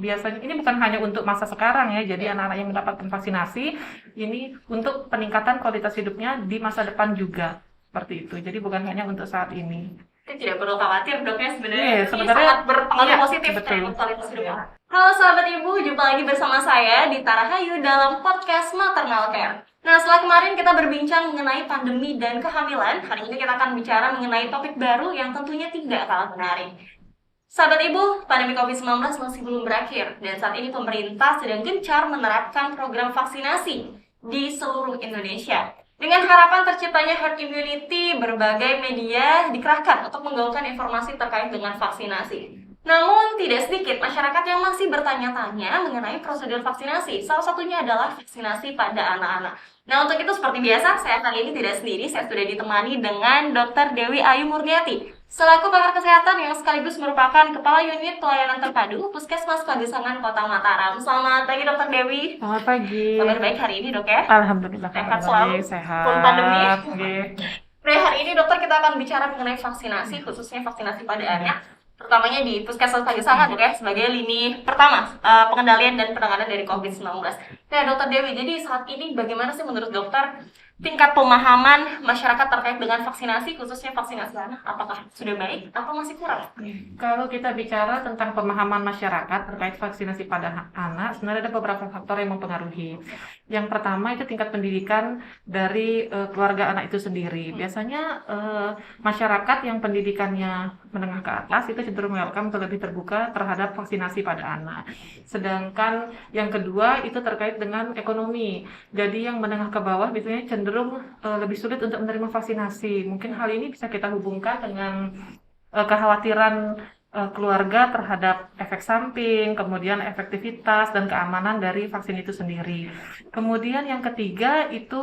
biasanya ini bukan hanya untuk masa sekarang ya, jadi anak-anak yang mendapatkan vaksinasi ini untuk peningkatan kualitas hidupnya di masa depan juga, seperti itu. Jadi bukan hanya untuk saat ini. Tidak perlu khawatir dok ya, sebenarnya Iya, ini sebenarnya sangat berpengaruh iya, positif betul. terhadap kualitas hidup anak. Halo sahabat ibu, jumpa lagi bersama saya di Tarahayu dalam podcast Maternal Care. Nah, setelah kemarin kita berbincang mengenai pandemi dan kehamilan, hari ini kita akan bicara mengenai topik baru yang tentunya tidak kalah menarik. Sahabat ibu, pandemi COVID-19 masih belum berakhir dan saat ini pemerintah sedang gencar menerapkan program vaksinasi di seluruh Indonesia. Dengan harapan terciptanya herd immunity, berbagai media dikerahkan untuk menggaungkan informasi terkait dengan vaksinasi. Namun, tidak sedikit masyarakat yang masih bertanya-tanya mengenai prosedur vaksinasi. Salah satunya adalah vaksinasi pada anak-anak. Nah, untuk itu seperti biasa, saya kali ini tidak sendiri. Saya sudah ditemani dengan Dr. Dewi Ayu Murniati, selaku pakar kesehatan yang sekaligus merupakan Kepala Unit Pelayanan Terpadu Puskesmas Pagesangan Kota Mataram. Selamat pagi, Dr. Dewi. Selamat pagi. Kabar baik hari ini, dok ya? Alhamdulillah, Sehat selalu. sehat. Pun pandemi. Oke. Nah, hari ini dokter kita akan bicara mengenai vaksinasi, khususnya vaksinasi pada anak, terutamanya di Puskesmas Pagesangan, dok ya, sebagai lini pertama pengendalian dan penanganan dari COVID-19. Nah, Dokter Dewi, jadi saat ini bagaimana sih menurut dokter tingkat pemahaman masyarakat terkait dengan vaksinasi, khususnya vaksinasi anak? Apakah sudah baik atau masih kurang? Kalau kita bicara tentang pemahaman masyarakat terkait vaksinasi pada anak, sebenarnya ada beberapa faktor yang mempengaruhi. Yang pertama itu tingkat pendidikan dari keluarga anak itu sendiri. Biasanya masyarakat yang pendidikannya menengah ke atas itu cenderung welcome atau lebih terbuka terhadap vaksinasi pada anak. Sedangkan yang kedua itu terkait dengan ekonomi. Jadi yang menengah ke bawah biasanya cenderung lebih sulit untuk menerima vaksinasi. Mungkin hal ini bisa kita hubungkan dengan kekhawatiran keluarga terhadap efek samping, kemudian efektivitas dan keamanan dari vaksin itu sendiri. Kemudian yang ketiga itu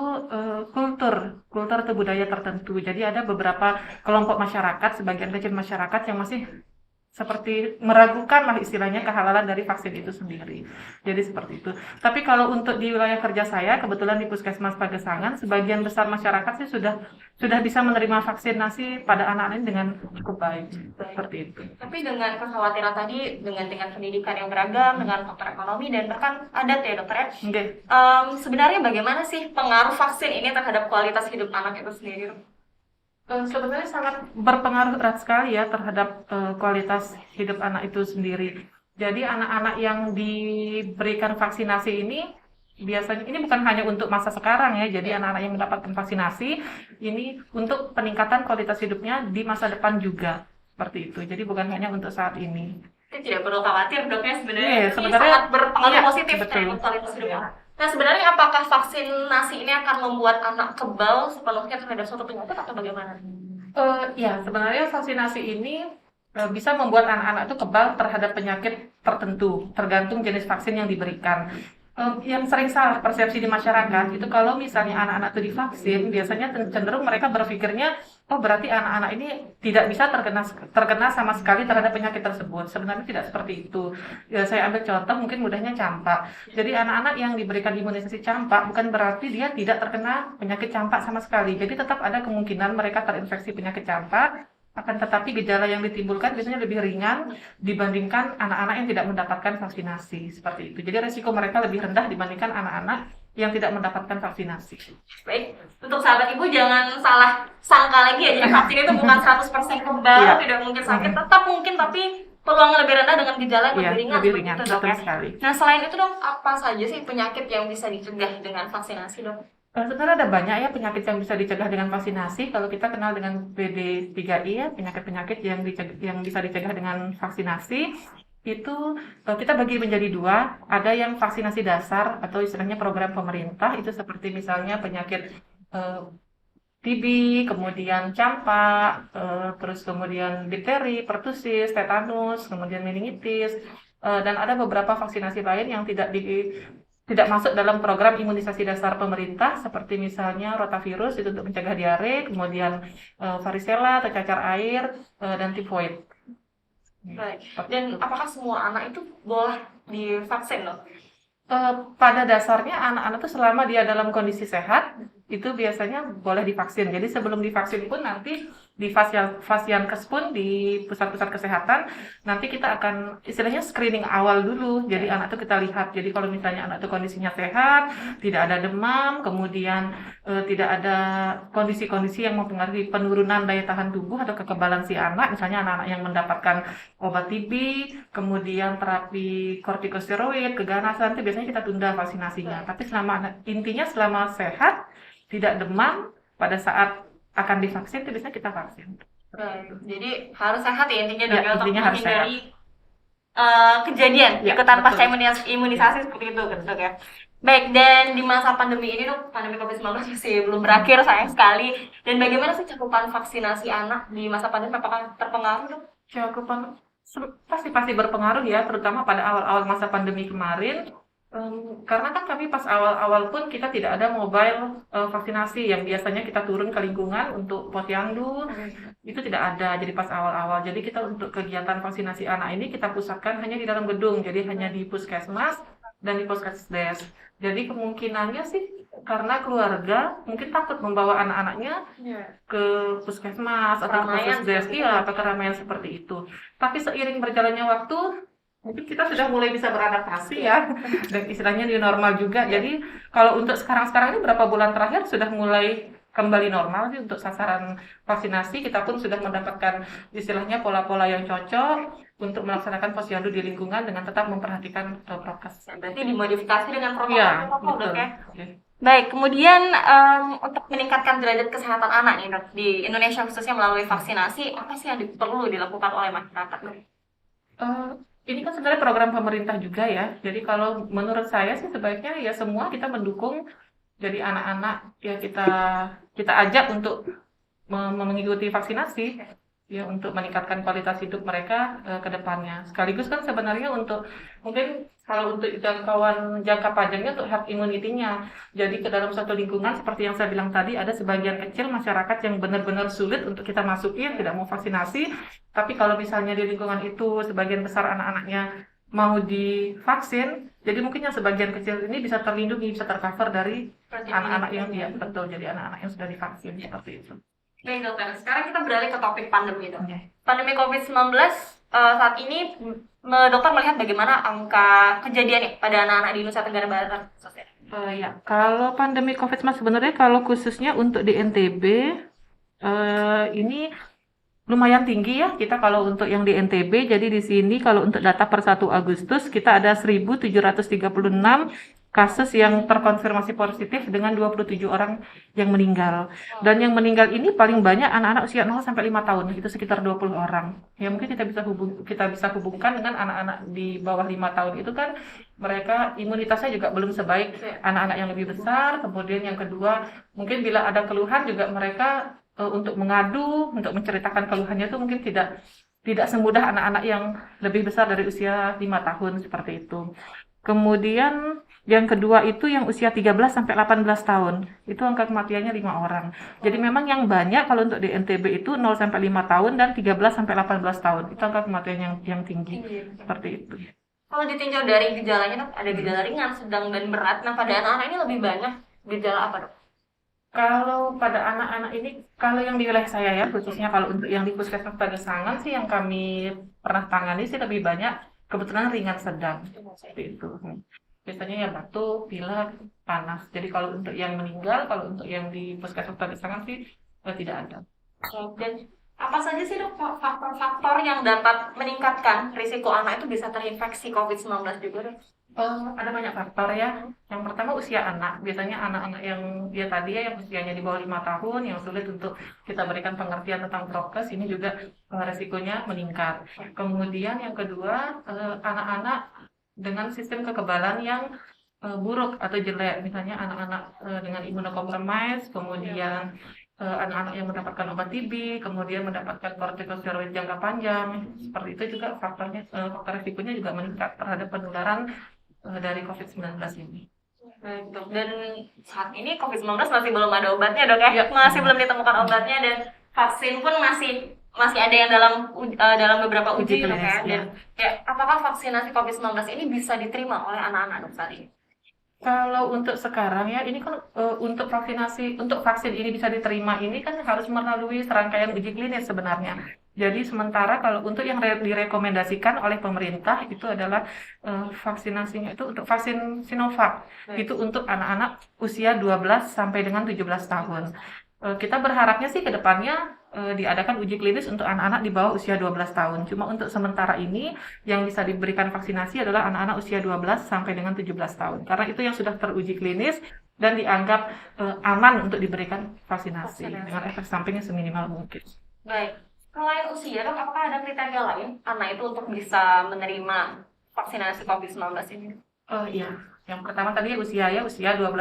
kultur atau budaya tertentu. Jadi ada beberapa kelompok masyarakat, sebagian kecil masyarakat yang masih seperti meragukan lah istilahnya kehalalan dari vaksin itu sendiri. Jadi seperti itu. Tapi kalau untuk di wilayah kerja saya, kebetulan di Puskesmas Pagesangan, sebagian besar masyarakat sih sudah bisa menerima vaksinasi pada anak-anak ini dengan cukup baik. Seperti itu. Tapi dengan kekhawatiran tadi, dengan pendidikan yang beragam, dengan faktor ekonomi dan bahkan adat ya dokter ya. Okay. Sebenarnya bagaimana sih pengaruh vaksin ini terhadap kualitas hidup anak itu sendiri? Sebenarnya sangat berpengaruh erat sekali ya terhadap kualitas hidup anak itu sendiri. Jadi anak-anak yang diberikan vaksinasi ini biasanya ini bukan hanya untuk masa sekarang ya. Jadi anak-anak yang mendapatkan vaksinasi ini untuk peningkatan kualitas hidupnya di masa depan juga, seperti itu. Jadi bukan hanya untuk saat ini. Tidak perlu khawatir dok ya, sebenarnya Iya, ini sebenarnya sangat berpengaruh positif betul. terhadap kualitas hidup anak. Nah, sebenarnya apakah vaksinasi ini akan membuat anak kebal sepenuhnya terhadap suatu penyakit atau bagaimana? Ya, sebenarnya vaksinasi ini bisa membuat anak-anak itu kebal terhadap penyakit tertentu, tergantung jenis vaksin yang diberikan. Yang sering salah persepsi di masyarakat itu kalau misalnya anak-anak itu divaksin, biasanya cenderung mereka berpikirnya, oh berarti anak-anak ini tidak bisa terkena sama sekali terhadap penyakit tersebut. Sebenarnya tidak seperti itu. Ya, saya ambil contoh mungkin mudahnya campak. Jadi anak-anak yang diberikan imunisasi campak bukan berarti dia tidak terkena penyakit campak sama sekali. Jadi tetap ada kemungkinan mereka terinfeksi penyakit campak. Akan tetapi gejala yang ditimbulkan biasanya lebih ringan dibandingkan anak-anak yang tidak mendapatkan vaksinasi, seperti itu. Jadi resiko mereka lebih rendah dibandingkan anak-anak yang tidak mendapatkan vaksinasi. Baik, untuk sahabat ibu jangan salah sangka lagi ya, jadi vaksin itu bukan 100% kebal, tidak mungkin sakit, tetap mungkin tapi peluang lebih rendah dengan gejala yang lebih ringan, betul sekali. Nah, selain itu dok, apa saja sih penyakit yang bisa dicegah dengan vaksinasi dok? Sebenarnya ada banyak ya penyakit yang bisa dicegah dengan vaksinasi. Kalau kita kenal dengan PD3I ya, penyakit-penyakit yang bisa dicegah dengan vaksinasi, itu kita bagi menjadi dua. Ada yang vaksinasi dasar atau istilahnya program pemerintah, itu seperti misalnya penyakit TB, kemudian campak, terus kemudian difteri, pertusis, tetanus, kemudian meningitis, dan ada beberapa vaksinasi lain yang tidak masuk dalam program imunisasi dasar pemerintah, seperti misalnya rotavirus itu untuk mencegah diare, kemudian varicella atau cacar air, dan tifoid. Baik. Dan apakah semua anak itu boleh divaksin dok? Pada dasarnya anak-anak itu selama dia dalam kondisi sehat, itu biasanya boleh divaksin. Jadi sebelum divaksin pun nanti di Fasiankes pun di pusat-pusat kesehatan nanti kita akan istilahnya screening awal dulu. Jadi anak itu kita lihat. Jadi kalau misalnya anak itu kondisinya sehat, tidak ada demam, kemudian tidak ada kondisi-kondisi yang mempengaruhi penurunan daya tahan tubuh atau kekebalan si anak, misalnya anak-anak yang mendapatkan obat TB, kemudian terapi kortikosteroid, keganasan, itu biasanya kita tunda vaksinasinya. Tapi intinya selama sehat, tidak demam, pada saat akan divaksin itu biasanya kita vaksin. Jadi harus sehat ya intinya Ya, untuk intinya harus menghindari kejadian Ya, ikutan pasca betul. imunisasi seperti itu gitu ya. Baik, dan di masa pandemi ini Dok, pandemi COVID-19 masih belum berakhir sayang sekali. Dan bagaimana sih cakupan vaksinasi anak di masa pandemi, apakah terpengaruh Dok? Cakupan pasti berpengaruh ya, terutama pada awal-awal masa pandemi kemarin. Karena kan kami pas awal-awal pun kita tidak ada mobile vaksinasi yang biasanya kita turun ke lingkungan untuk posyandu, itu tidak ada. Jadi pas awal-awal, jadi kita untuk kegiatan vaksinasi anak ini kita pusatkan hanya di dalam gedung, jadi hanya di puskesmas dan di poskesdes. Jadi kemungkinannya sih karena keluarga mungkin takut membawa anak-anaknya ke puskesmas atau ke Keramaian poskesdes, seperti iya, itu. atau keramaian seperti itu. Tapi seiring berjalannya waktu, mungkin kita sudah mulai bisa beradaptasi ya, dan istilahnya new normal juga. Jadi kalau untuk sekarang-sekarang ini berapa bulan terakhir sudah mulai kembali normal sih untuk sasaran vaksinasi. Kita pun sudah mendapatkan istilahnya pola-pola yang cocok untuk melaksanakan posyandu di lingkungan dengan tetap memperhatikan prokes. Berarti dimodifikasi dengan Iya, protokol Dok betul. ya. Oke. Baik, kemudian untuk meningkatkan derajat kesehatan anak nih Dok, di Indonesia khususnya melalui vaksinasi, apa sih yang perlu dilakukan oleh masyarakat Dok? Eh, ini kan sebenarnya program pemerintah juga ya. Jadi kalau menurut saya sih sebaiknya ya semua kita mendukung. Jadi anak-anak ya kita ajak untuk mengikuti vaksinasi ya untuk meningkatkan kualitas hidup mereka ke depannya. Sekaligus kan sebenarnya untuk mungkin kalau untuk jangkauan jangka panjangnya untuk herd immunity-nya. Jadi ke dalam satu lingkungan seperti yang saya bilang tadi ada sebagian kecil masyarakat yang benar-benar sulit untuk kita masuki yang tidak mau vaksinasi. Tapi kalau misalnya di lingkungan itu sebagian besar anak-anaknya mau divaksin, jadi mungkin yang sebagian kecil ini bisa terlindungi, bisa tercover dari anak-anak yang betul, jadi anak-anak yang sudah divaksin seperti itu. Baik Dokter, sekarang kita beralih ke topik pandemi Dok. Oke. Pandemi COVID-19 saat ini Dokter melihat bagaimana angka kejadian pada anak-anak di Nusa Tenggara Barat khususnya. Ya, kalau pandemi COVID-19 sebenarnya kalau khususnya untuk di NTB ini lumayan tinggi ya kita kalau untuk yang di NTB. Jadi di sini kalau untuk data per 1 Agustus kita ada 1.736 kasus yang terkonfirmasi positif dengan 27 orang yang meninggal. Dan yang meninggal ini paling banyak anak-anak usia 0 sampai 5 tahun, itu sekitar 20 orang. Ya mungkin kita bisa hubungkan dengan anak-anak di bawah 5 tahun itu kan mereka imunitasnya juga belum sebaik anak-anak yang lebih besar. Kemudian yang kedua, mungkin bila ada keluhan juga mereka untuk mengadu, untuk menceritakan keluhannya itu mungkin tidak semudah anak-anak yang lebih besar dari usia 5 tahun seperti itu. Kemudian yang kedua itu yang usia 13 sampai 18 tahun. Itu angka kematiannya 5 orang. Jadi memang yang banyak kalau untuk di NTB itu 0 sampai 5 tahun dan 13 sampai 18 tahun. Itu angka kematian yang tinggi. Seperti itu. Kalau ditinjau dari gejalanya Dok, ada gejala ringan, sedang dan berat. Nah, pada anak-anak ini lebih banyak gejala apa Dok? Kalau pada anak-anak ini, kalau yang di wilayah saya ya, khususnya kalau untuk yang di Puskesmas Pagesangan sih yang kami pernah tangani sih lebih banyak kebetulan ringan sedang seperti itu. Biasanya ya batuk, pilek, panas. Jadi kalau untuk yang meninggal, kalau untuk yang di Puskesmas Pagesangan sih tidak ada. Dan apa saja sih Dok faktor-faktor yang dapat meningkatkan risiko anak itu bisa terinfeksi COVID-19 juga Dok? Ada banyak faktor ya. Yang pertama usia anak. Biasanya anak-anak yang dia tadi ya yang usianya di bawah 5 tahun yang sulit untuk kita berikan pengertian tentang prokes ini juga resikonya meningkat. Kemudian yang kedua anak-anak dengan sistem kekebalan yang buruk atau jelek. Misalnya anak-anak dengan imunokompromis, kemudian anak-anak yang mendapatkan obat TB, kemudian mendapatkan kortikosteroid jangka panjang. Seperti itu juga faktor resikonya juga meningkat terhadap penularan dari COVID-19 ini. Baik Dok, dan saat ini COVID-19 masih belum ada obatnya Dok ya? Ya. Masih belum ditemukan obatnya dan vaksin pun masih ada yang dalam beberapa uji Dok ya. klinis, Dan ya, apakah vaksinasi COVID-19 ini bisa diterima oleh anak-anak Dok saat ini? Kalau untuk sekarang ya, ini kan untuk vaksin ini bisa diterima ini kan harus melalui serangkaian uji klinis sebenarnya. Jadi sementara kalau untuk yang direkomendasikan oleh pemerintah itu adalah vaksinasinya itu untuk vaksin Sinovac. Itu untuk anak-anak usia 12 sampai dengan 17 tahun. Kita berharapnya sih ke depannya diadakan uji klinis untuk anak-anak di bawah usia 12 tahun. Cuma untuk sementara ini yang bisa diberikan vaksinasi adalah anak-anak usia 12 sampai dengan 17 tahun. Karena itu yang sudah teruji klinis dan dianggap aman untuk diberikan vaksinasi dengan efek sampingnya seminimal mungkin. Baik. Selain usia, Dok, apakah ada kriteria lain anak itu untuk bisa menerima vaksinasi COVID-19 ini? Iya. Yang pertama tadi usia 12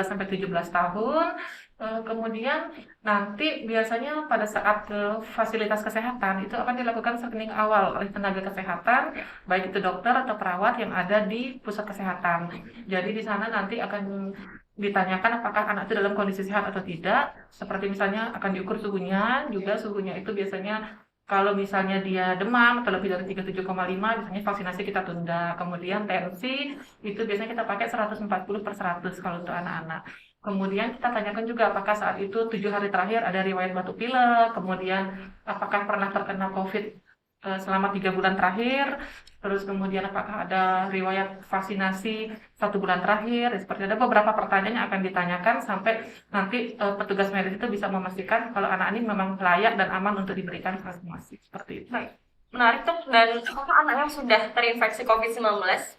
sampai 17 tahun. Kemudian nanti biasanya pada saat ke fasilitas kesehatan itu akan dilakukan screening awal oleh tenaga kesehatan, baik itu dokter atau perawat yang ada di pusat kesehatan. Jadi di sana nanti akan ditanyakan apakah anak itu dalam kondisi sehat atau tidak. Seperti misalnya akan diukur suhunya, juga suhunya itu biasanya kalau misalnya dia demam atau lebih dari 37,5, biasanya vaksinasi kita tunda. Kemudian tensi itu biasanya kita pakai 140/100 kalau untuk anak-anak. Kemudian kita tanyakan juga apakah saat itu 7 hari terakhir ada riwayat batuk pilek, kemudian apakah pernah terkena COVID selama 3 bulan terakhir, terus kemudian apakah ada riwayat vaksinasi 1 bulan terakhir. Seperti ada beberapa pertanyaan yang akan ditanyakan sampai nanti petugas medis itu bisa memastikan kalau anak ini memang layak dan aman untuk diberikan vaksinasi. Seperti itu. Baik. Menarik, Dok. Dan apakah anak yang sudah terinfeksi COVID-19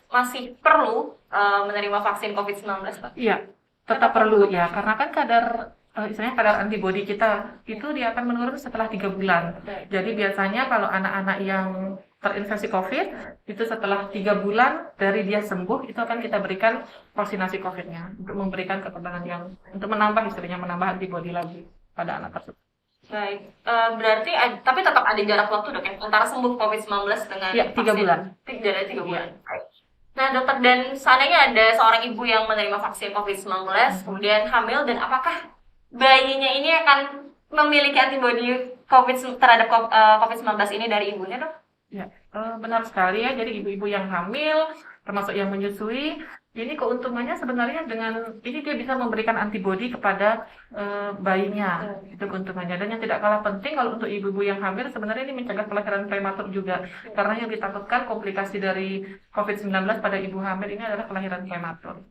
masih perlu menerima vaksin COVID-19, Pak? Iya, tetap perlu ya, karena kan istilahnya kadar antibodi kita itu dia akan menurun setelah 3 bulan. Jadi biasanya kalau anak-anak yang terinfeksi COVID itu setelah 3 bulan dari dia sembuh itu akan kita berikan vaksinasi COVID-nya untuk memberikan kekebalan untuk menambah antibodi lagi pada anak tersebut. Baik, berarti tapi tetap ada jarak waktu, Dok, ya, antara sembuh COVID-19 dengan ya, 3 bulan. Tidak, 3 bulan. Ya. Nah, Dokter, dan seandainya ada seorang ibu yang menerima vaksin COVID-19, kemudian hamil, dan apakah bayinya ini akan memiliki antibodi terhadap COVID-19 ini dari ibunya, Dok? Ya, benar sekali ya. Jadi ibu-ibu yang hamil, termasuk yang menyusui, ini keuntungannya sebenarnya dengan ini dia bisa memberikan antibodi kepada bayinya. Itu keuntungannya. Dan yang tidak kalah penting kalau untuk ibu-ibu yang hamil sebenarnya ini mencegah kelahiran prematur juga. Karena yang ditakutkan komplikasi dari COVID-19 pada ibu hamil ini adalah kelahiran prematur.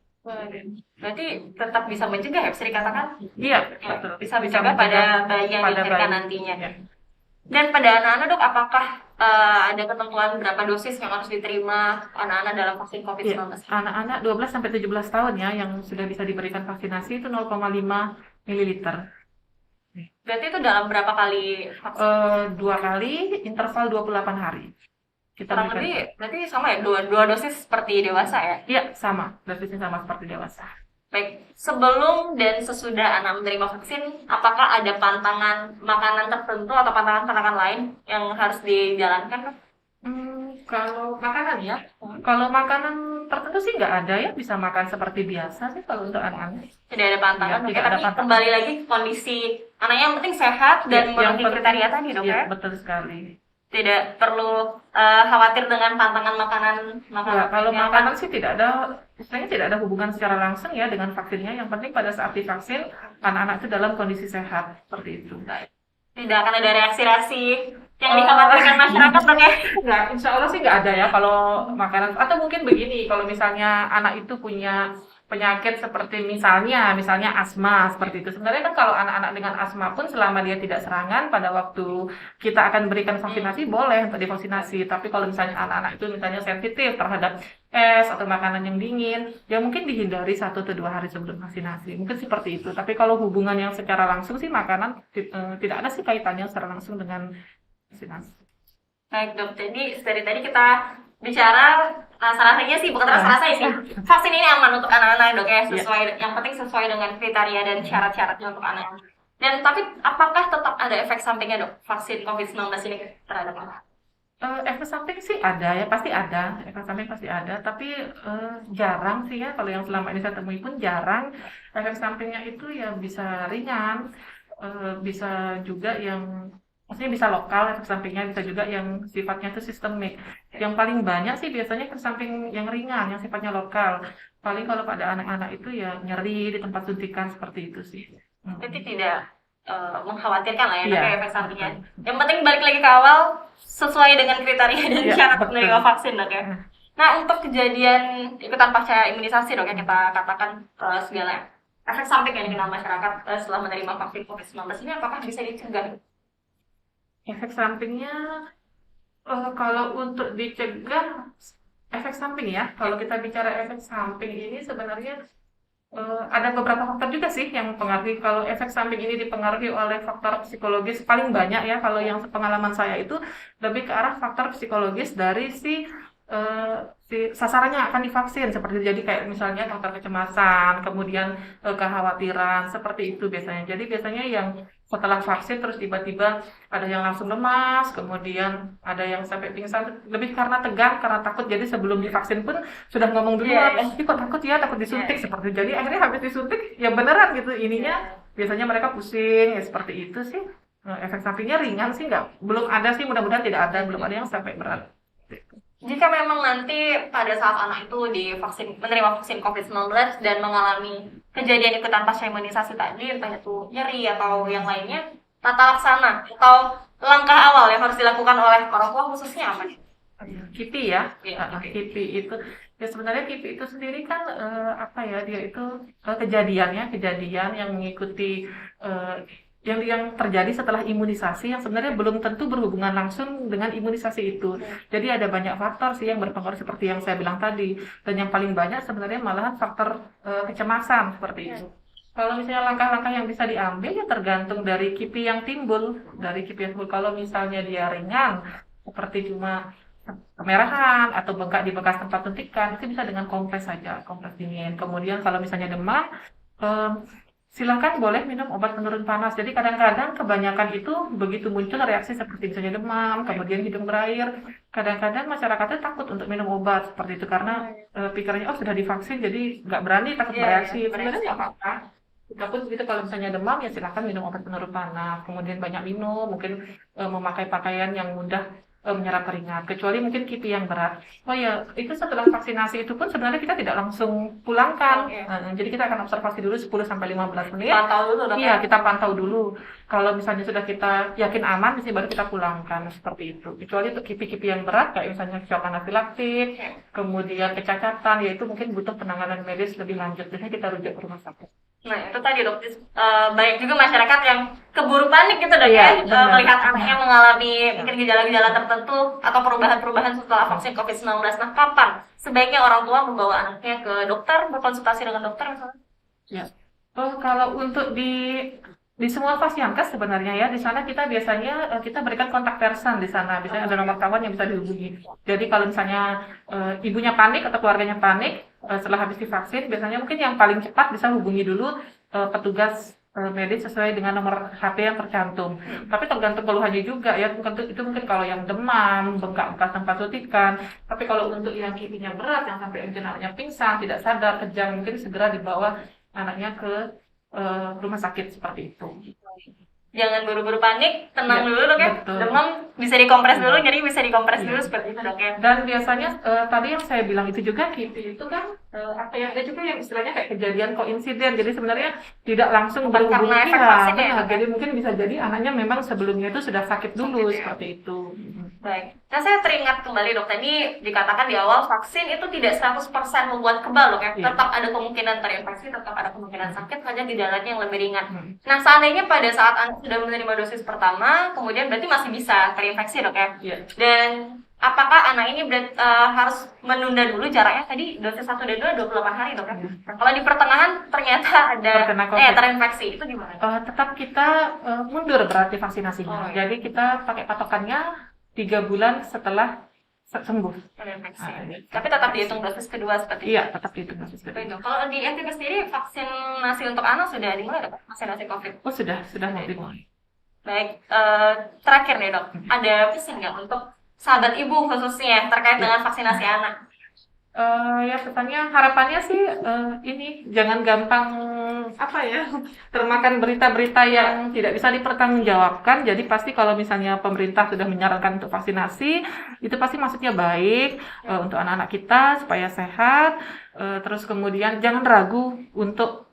Berarti tetap bisa mencegah, ya, bisa dikatakan? Iya, betul. Bisa mencegah pada bayi yang dilahirkan nantinya. Ya. Dan pada anak-anak, Dok, apakah ada ketentuan berapa dosis yang harus diterima anak-anak dalam vaksin COVID-19? Ya, anak-anak 12 sampai 17 tahun ya yang sudah bisa diberikan vaksinasi itu 0,5 ml. Berarti itu dalam berapa kali vaksin? 2 kali, interval 28 hari. Kita kurang lebih berarti sama ya, dua dosis seperti dewasa ya? Iya, sama. Dosisnya sama seperti dewasa. Baik, sebelum dan sesudah anak menerima vaksin, apakah ada pantangan makanan tertentu atau pantangan-pantangan lain yang harus dijalankan, Dok? Kalau makanan ya, kalau makanan tertentu sih nggak ada ya, bisa makan seperti biasa sih kalau untuk anak-anak. Tidak ada pantangan, ya, tapi kembali lagi kondisi anaknya yang penting sehat dan memenuhi kriteria tadi, Dok, ya? Betul sekali. Tidak perlu khawatir dengan pantangan makanan. Ya, kalau makanan sih tidak ada hubungan secara langsung ya dengan vaksinnya. Yang penting pada saat divaksin anak-anak itu dalam kondisi sehat seperti itu. Tidak akan ada reaksi-reaksi yang dikhawatirkan masyarakat, Dok, ya? Nggak, insya Allah sih nggak ada ya kalau makanan. Atau mungkin begini, kalau misalnya anak itu punya penyakit seperti misalnya asma seperti itu. Sebenarnya kan kalau anak-anak dengan asma pun selama dia tidak serangan pada waktu kita akan berikan vaksinasi boleh untuk divaksinasi. Tapi kalau misalnya anak-anak itu misalnya sensitif terhadap es atau makanan yang dingin, ya mungkin dihindari 1 atau 2 hari sebelum vaksinasi. Mungkin seperti itu. Tapi kalau hubungan yang secara langsung sih makanan tidak ada sih kaitannya secara langsung dengan vaksinasi. Baik, Dok. Jadi dari tadi kita bicara rasa-rasanya sih, bukan rasa-rasanya sih. Vaksin ini aman untuk anak-anak, Dok, ya, yang penting sesuai dengan kriteria dan syarat-syaratnya untuk anak. Dan tapi apakah tetap ada efek sampingnya, Dok, vaksin COVID-19 ini terhadap anak? Efek samping sih ada ya, pasti ada. Efek samping pasti ada, tapi jarang sih ya. Kalau yang selama ini saya temui pun jarang. Efek sampingnya itu ya bisa ringan, bisa juga yang maksudnya bisa lokal efek sampingnya, bisa juga yang sifatnya itu sistemik. Yang paling banyak sih biasanya efek samping yang ringan, yang sifatnya lokal. Paling kalau pada anak-anak itu ya nyeri di tempat suntikan seperti itu sih. Berarti tidak mengkhawatirkan lah ya Iya, tapi efek sampingnya. betul. Yang penting balik lagi ke awal sesuai dengan kriteria dan Iya, syarat betul. menerima vaksin dok ya. Nah untuk kejadian ikutan pasca imunisasi dok yang kita katakan segala efek samping yang dikenal masyarakat setelah menerima vaksin COVID-19 ini apakah bisa dicegah? Efek sampingnya kalau untuk dicegah efek samping ya, kalau kita bicara efek samping ini sebenarnya ada beberapa faktor juga sih yang mempengaruhi. Kalau efek samping ini dipengaruhi oleh faktor psikologis paling banyak ya. Kalau yang pengalaman saya itu lebih ke arah faktor psikologis dari si sasarannya akan divaksin seperti itu. Jadi kayak misalnya faktor kecemasan, kemudian kekhawatiran seperti itu biasanya. Jadi biasanya yang setelah vaksin terus tiba-tiba ada yang langsung lemas, kemudian ada yang sampai pingsan lebih karena tegang, karena takut. Jadi sebelum divaksin pun sudah ngomong duluan, Iya, iya. kok takut ya, takut disuntik Iya. seperti itu. Jadi akhirnya habis disuntik ya beneran gitu ininya. Biasanya mereka pusing ya seperti itu sih. Efek sampingnya ringan sih belum ada sih, mudah-mudahan tidak ada, belum ada yang sampai berat. Jika memang nanti pada saat anak itu menerima vaksin COVID-19 dan mengalami kejadian ikutan pasca imunisasi tadi, entah itu nyeri atau yang lainnya, tata laksana atau langkah awal yang harus dilakukan oleh orang tua khususnya apa nih? KIPI ya, Iya, KIPI itu ya sebenarnya KIPI itu sendiri kan dia itu kejadian yang mengikuti yang terjadi setelah imunisasi yang sebenarnya belum tentu berhubungan langsung dengan imunisasi itu. Jadi ada banyak faktor sih yang berpengaruh seperti yang saya bilang tadi, dan yang paling banyak sebenarnya malahan faktor kecemasan seperti itu. Kalau misalnya langkah-langkah yang bisa diambil ya tergantung dari KIPI yang timbul, Kalau misalnya dia ringan seperti cuma kemerahan atau bengkak di bekas tempat suntikan, itu bisa dengan kompres saja, kompres dingin. Kemudian kalau misalnya demam, silakan boleh minum obat penurun panas. Jadi kadang-kadang kebanyakan itu begitu muncul reaksi seperti misalnya demam, kemudian hidung berair. Kadang-kadang masyarakatnya takut untuk minum obat seperti itu karena pikirannya sudah divaksin jadi nggak berani, takut bereaksi. Sebenarnya nggak apa-apa. Kita pun begitu kalau misalnya demam ya silakan minum obat penurun panas. Kemudian banyak minum, mungkin memakai pakaian yang mudah menyerap keringat, kecuali mungkin KIPI yang berat. Oh ya, itu setelah vaksinasi itu pun sebenarnya kita tidak langsung pulangkan. Jadi kita akan observasi dulu 10-15 menit. Pantau dulu dok. Iya, kita pantau dulu. Kalau misalnya sudah kita yakin aman, misalnya baru kita pulangkan seperti itu. Kecuali untuk KIPI-KIPI yang berat, kayak misalnya shock anafilaktik, kemudian kecacatan, yaitu mungkin butuh penanganan medis lebih lanjut. Biasanya kita rujuk ke rumah sakit. Nah itu tadi dok, banyak juga masyarakat yang keburu panik gitu dok Iya, ya, melihat anaknya mengalami mungkin gejala-gejala tertentu atau perubahan-perubahan setelah vaksin COVID-19. Nah kapan sebaiknya orang tua membawa anaknya ke dokter, berkonsultasi dengan dokter misalnya? Ya. Kalau untuk di semua Fasiankes sebenarnya ya, di sana kita biasanya kita berikan kontak person di sana, biasanya ada nomor kawan yang bisa dihubungi. Jadi kalau misalnya ibunya panik atau keluarganya panik setelah habis divaksin, biasanya mungkin yang paling cepat bisa hubungi dulu petugas medis sesuai dengan nomor HP yang tercantum. Tapi tergantung keluhannya juga ya, itu mungkin kalau yang demam, bengkak bekas tempat suntikan. Tapi kalau untuk yang KIPI-nya berat, yang sampai mungkin anaknya pingsan, tidak sadar, kejang, mungkin segera dibawa anaknya ke rumah sakit seperti itu. Jangan buru-buru panik, tenang dulu dok ya. Betul. Demam bisa dikompres dulu, nyeri bisa dikompres dulu seperti itu dok ya. Dan biasanya tadi yang saya bilang itu juga KIPI itu kan ada juga yang istilahnya kayak kejadian koinsiden. Jadi sebenarnya tidak langsung berhubungan karena efek vaksinnya ya, jadi mungkin bisa jadi anaknya memang sebelumnya itu sudah sakit dulu seperti itu. Baik. Nah saya teringat kembali dok, tadi dikatakan di awal vaksin itu tidak 100% membuat kebal dok ya. Iya. Tetap ada kemungkinan terinfeksi, tetap ada kemungkinan sakit, hanya gejalanya yang lebih ringan. Nah seandainya pada saat Anda sudah menerima dosis pertama, kemudian berarti masih bisa terinfeksi dok ya. Iya. Dan apakah anak ini harus menunda dulu jaraknya tadi dosis 1 dan 2 28 hari dok ya? Nah, kalau di pertengahan ternyata ada Terkena COVID. terinfeksi, itu gimana? Tetap kita mundur berarti vaksinasinya. Jadi kita pakai patokannya 3 bulan setelah sembuh. Terinfeksi. Tapi tetap dihitung dosis kedua seperti itu. Iya, tetap dihitung dosis kedua. Betul. Kalau di NTB sendiri vaksinasi untuk anak sudah dimulai dok? Vaksinasi COVID. Oh sudah mau dimulai. Baik, terakhir nih dok, ada pesan nggak untuk sahabat ibu khususnya terkait dengan vaksinasi anak? Ya pesannya harapannya sih ini jangan gampang termakan berita-berita yang tidak bisa dipertanggungjawabkan. Jadi pasti kalau misalnya pemerintah sudah menyarankan untuk vaksinasi, itu pasti maksudnya baik untuk anak-anak kita supaya sehat. Terus kemudian jangan ragu untuk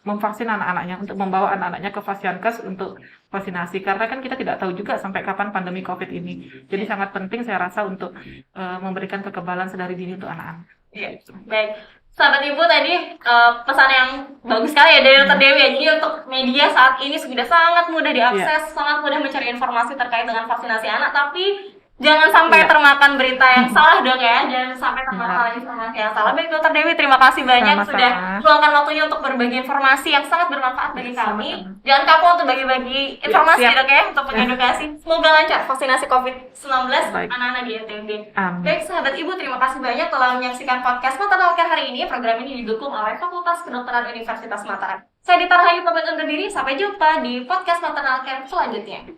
memvaksin anak-anaknya, untuk membawa anak-anaknya ke Fasiankes untuk vaksinasi. Karena kan kita tidak tahu juga sampai kapan pandemi COVID ini. Jadi sangat penting saya rasa untuk memberikan kekebalan sedari dini untuk anak-anak. Iya, baik. Sahabat Ibu tadi pesan yang bagus sekali ya dari Dr. Dewi ya. Jadi untuk media saat ini sudah sangat mudah diakses, sangat mudah mencari informasi terkait dengan vaksinasi anak, tapi jangan sampai termakan berita yang salah dong ya, jangan sampai termakan informasi yang salah. Baik Dr. Dewi, terima kasih banyak sudah meluangkan waktunya untuk berbagi informasi yang sangat bermanfaat bagi kami. Jangan kapok untuk bagi-bagi informasi dok ya, untuk mengedukasi. Semoga lancar vaksinasi COVID-19 anak-anak di NTB. Baik sahabat Ibu, terima kasih banyak telah menyaksikan podcast Maternal Care hari ini. Program ini didukung oleh Fakultas Kedokteran Universitas Mataram. Saya Dita Rahayu pamit undur diri, sampai jumpa di podcast Maternal Care selanjutnya.